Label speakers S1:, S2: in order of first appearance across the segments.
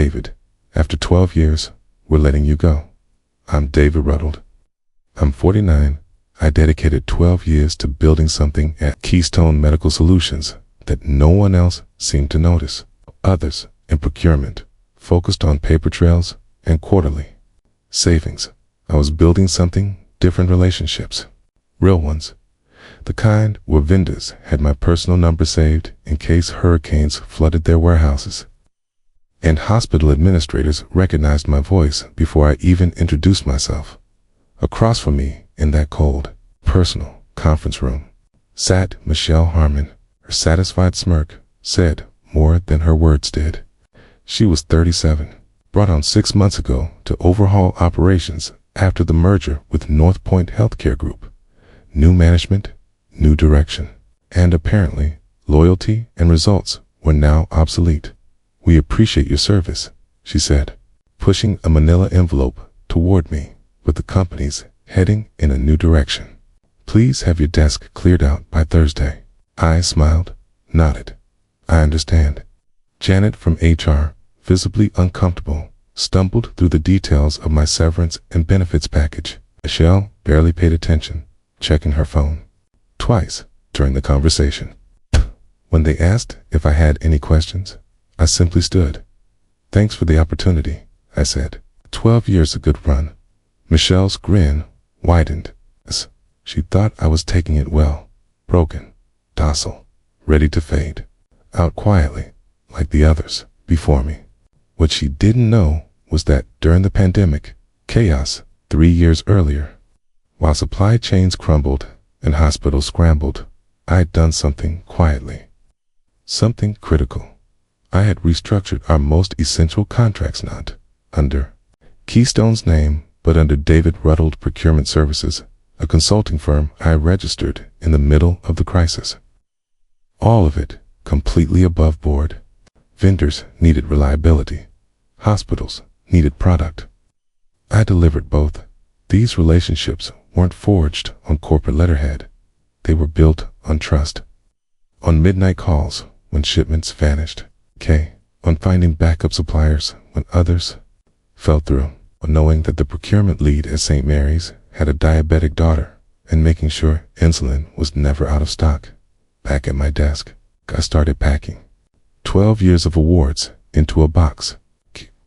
S1: David, after 12 years, we're letting you go. I'm David Ruddled. I'm 49. I dedicated 12 years to building something at Keystone Medical Solutions that no one else seemed to notice. Others in procurement focused on paper trails and quarterly savings. I was building something, different relationships, real ones. The kind where vendors had my personal number saved in case hurricanes flooded their warehouses. And hospital administrators recognized my voice before I even introduced myself. Across from me, in that cold, personal conference room, sat Michelle Harmon. Her satisfied smirk said more than her words did. She was 37, brought on 6 months ago to overhaul operations after the merger with North Point Healthcare Group. New management, new direction, and apparently loyalty and results were now obsolete. We appreciate your service, she said, pushing a manila envelope toward me with the company's heading in a new direction. Please have your desk cleared out by Thursday. I smiled, nodded. I understand. Janet from HR, visibly uncomfortable, stumbled through the details of my severance and benefits package. Michelle barely paid attention, checking her phone twice during the conversation. When they asked if I had any questions, I simply stood. Thanks for the opportunity, I said. 12 years a good run. Michelle's grin widened. She thought I was taking it well. Broken, docile, ready to fade out quietly, like the others before me. What she didn't know was that during the pandemic, chaos 3 years earlier, while supply chains crumbled and hospitals scrambled, I had done something quietly, something critical. I had restructured our most essential contracts, not under Keystone's name, but under David Ruddled Procurement Services, a consulting firm I registered in the middle of the crisis. All of it completely above board. Vendors needed reliability. Hospitals needed product. I delivered both. These relationships weren't forged on corporate letterhead. They were built on trust. On midnight calls when shipments vanished. On finding backup suppliers when others fell through. On knowing that the procurement lead at St. Mary's had a diabetic daughter and making sure insulin was never out of stock. Back at my desk, I started packing 12 years of awards into a box.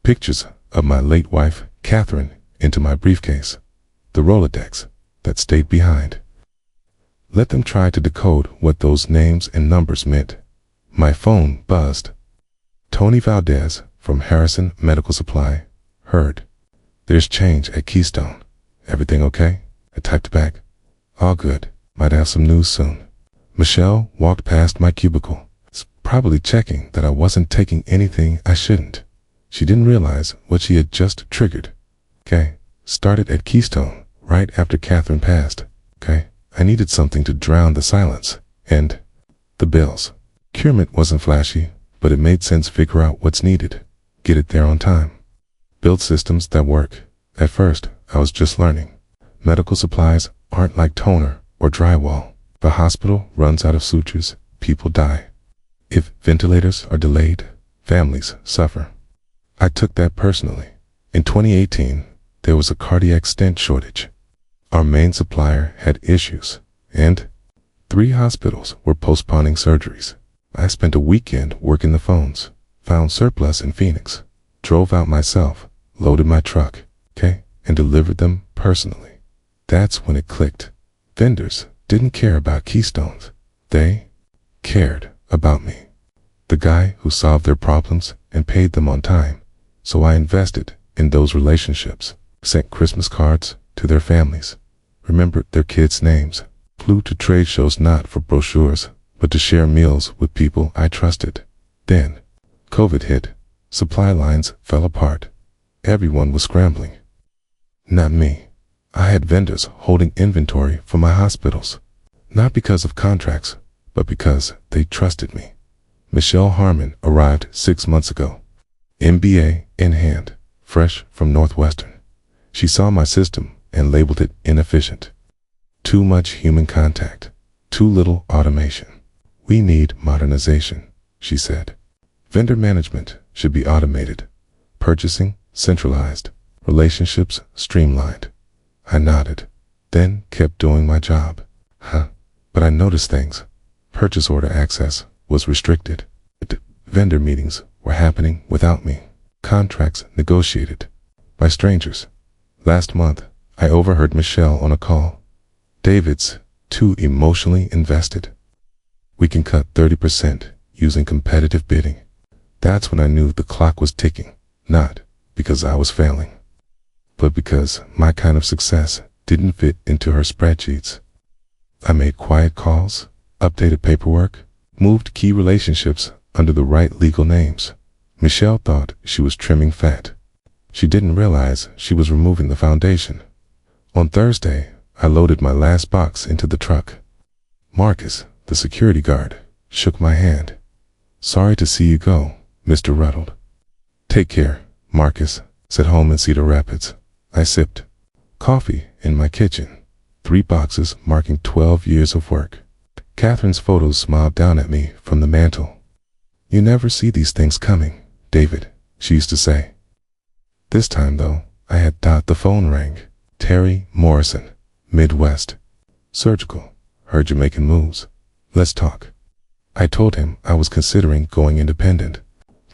S1: Pictures of my late wife, Catherine, into my briefcase. The Rolodex that stayed behind. Let them try to decode what those names and numbers meant. My phone buzzed. Tony Valdez from Harrison Medical Supply. Heard. There's change at Keystone. Everything okay? I typed back. All good. Might have some news soon. Michelle walked past my cubicle, probably checking that I wasn't taking anything I shouldn't. She didn't realize what she had just triggered. Started at Keystone right after Catherine passed. I needed something to drown the silence. And the bills. Procurement wasn't flashy, but it made sense. Figure out what's needed. Get it there on time. Build systems that work. At first, I was just learning. Medical supplies aren't like toner or drywall. The hospital runs out of sutures, people die. If ventilators are delayed, families suffer. I took that personally. In 2018, there was a cardiac stent shortage. Our main supplier had issues, and 3 hospitals were postponing surgeries. I spent a weekend working the phones, found surplus in Phoenix, drove out myself, loaded my truck, and delivered them personally. That's when it clicked. Vendors didn't care about Keystones. They cared about me. The guy who solved their problems and paid them on time. So I invested in those relationships, sent Christmas cards to their families, remembered their kids' names, flew to trade shows not for brochures, but to share meals with people I trusted. Then, COVID hit. Supply lines fell apart. Everyone was scrambling. Not me. I had vendors holding inventory for my hospitals, not because of contracts, but because they trusted me. Michelle Harmon arrived 6 months ago, MBA in hand, fresh from Northwestern. She saw my system and labeled it inefficient. Too much human contact, too little automation. We need modernization, she said. Vendor management should be automated. Purchasing centralized. Relationships streamlined. I nodded, then kept doing my job. But I noticed things. Purchase order access was restricted. Vendor meetings were happening without me. Contracts negotiated by strangers. Last month, I overheard Michelle on a call. David's too emotionally invested. We can cut 30% using competitive bidding. That's when I knew the clock was ticking, not because I was failing, but because my kind of success didn't fit into her spreadsheets. I made quiet calls, updated paperwork, moved key relationships under the right legal names. Michelle thought she was trimming fat. She didn't realize she was removing the foundation. On Thursday, I loaded my last box into the truck. Marcus, the security guard, shook my hand. "Sorry to see you go, Mr. Ruddled." "Take care, Marcus," said home in Cedar Rapids. I sipped coffee in my kitchen, 3 boxes marking 12 years of work. Catherine's photos smiled down at me from the mantel. "You never see these things coming, David," she used to say. This time, though, I had the phone rang. Terry Morrison, Midwest. Surgical. Heard you're making moves. Let's talk. I told him I was considering going independent.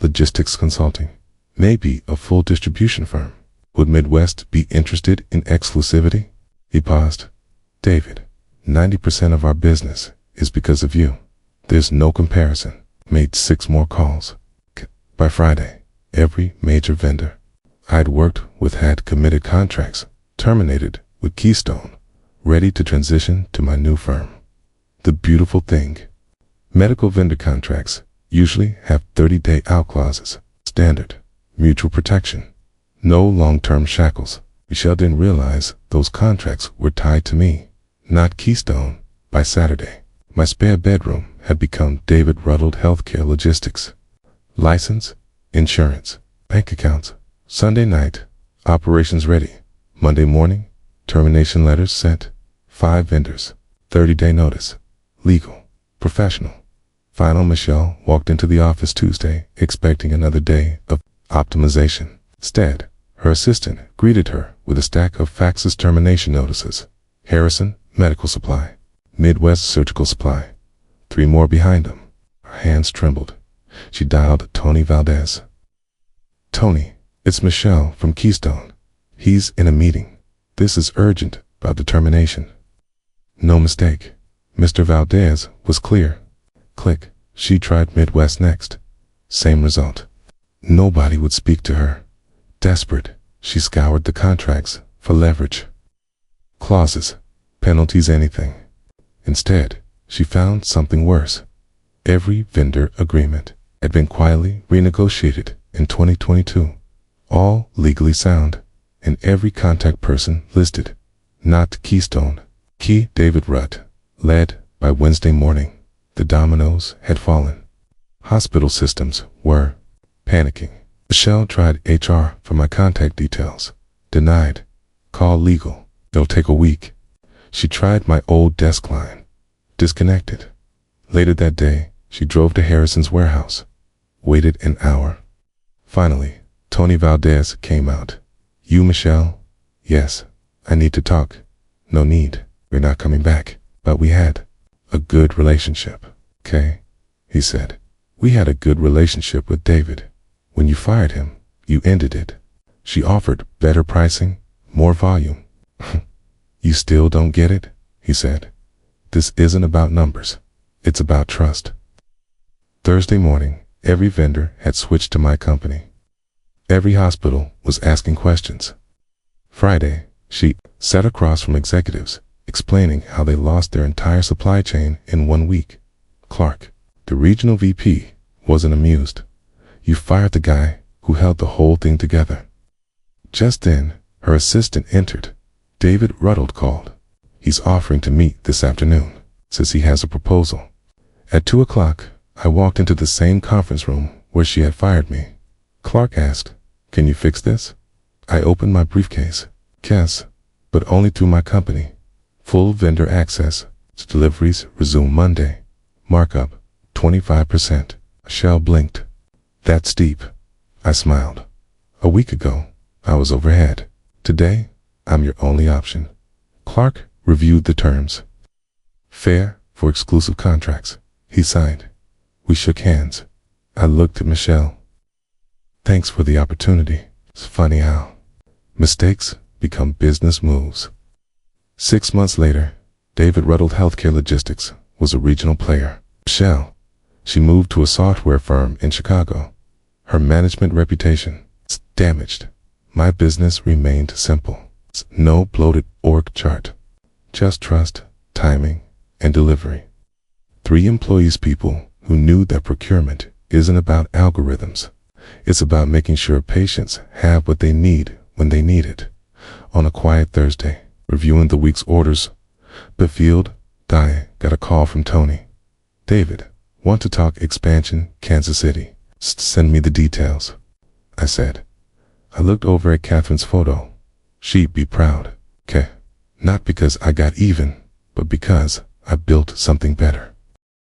S1: Logistics consulting. Maybe a full distribution firm. Would Midwest be interested in exclusivity? He paused. "David, 90% of our business is because of you. There's no comparison." Made 6 more calls. By Friday, every major vendor I'd worked with had committed contracts, terminated with Keystone, ready to transition to my new firm. The beautiful thing, medical vendor contracts usually have 30-day out clauses, standard, mutual protection, no long-term shackles. Michelle didn't realize those contracts were tied to me, not Keystone. By Saturday, my spare bedroom had become David Ruddled Healthcare Logistics. License, insurance, bank accounts. Sunday night, operations ready. Monday morning, termination letters sent. 5 vendors, 30-day notice. Legal, professional. Final. Michelle walked into the office Tuesday, expecting another day of optimization. Instead, her assistant greeted her with a stack of faxes termination notices. Harrison, medical supply. Midwest, surgical supply. 3 more behind them. Her hands trembled. She dialed Tony Valdez. "Tony, it's Michelle from Keystone. He's in a meeting. This is urgent about the termination." No mistake. Mr. Valdez was clear. Click. She tried Midwest next. Same result. Nobody would speak to her. Desperate, she scoured the contracts for leverage. Clauses, penalties, anything. Instead, she found something worse. Every vendor agreement had been quietly renegotiated in 2022, all legally sound, and every contact person listed, not Keystone. Key David Rudd led. By Wednesday morning, the dominoes had fallen. Hospital systems were panicking. Michelle tried HR for my contact details. Denied. Call legal. It'll take a week. She tried my old desk line. Disconnected. Later that day, she drove to Harrison's warehouse. Waited an hour. Finally, Tony Valdez came out. "You, Michelle?" "Yes. I need to talk." "No need. We're not coming back." But we had a good relationship. "Okay," he said. "We had a good relationship with David. When you fired him, you ended it." She offered better pricing, more volume. "You still don't get it?" he said. "This isn't about numbers. It's about trust." Thursday morning, every vendor had switched to my company. Every hospital was asking questions. Friday, she sat across from executives, explaining how they lost their entire supply chain in 1 week. Clark, the regional VP, wasn't amused. "You fired the guy who held the whole thing together." Just then, her assistant entered. "David Ruddled called. He's offering to meet this afternoon. Says he has a proposal." At 2 o'clock, I walked into the same conference room where she had fired me. Clark asked, "Can you fix this?" I opened my briefcase. "Yes, but only through my company. Full vendor access. Deliveries resume Monday. Markup, 25%. Michelle blinked. "That's steep." I smiled. A week ago, I was overhead. Today, I'm your only option. Clark reviewed the terms. Fair for exclusive contracts. He signed. We shook hands. I looked at Michelle. Thanks for the opportunity. It's funny how mistakes become business moves. 6 months later, David Ruddled Healthcare Logistics was a regional player. Michelle, she moved to a software firm in Chicago. Her management reputation is damaged. My business remained simple. No bloated org chart. Just trust, timing, and delivery. 3 employees, people who knew that procurement isn't about algorithms. It's about making sure patients have what they need when they need it. On a quiet Thursday, reviewing the week's orders, Befield, Di, got a call from Tony. David, want to talk expansion, Kansas City. Send me the details, I said. I looked over at Catherine's photo. She'd be proud. Okay. Not because I got even, but because I built something better.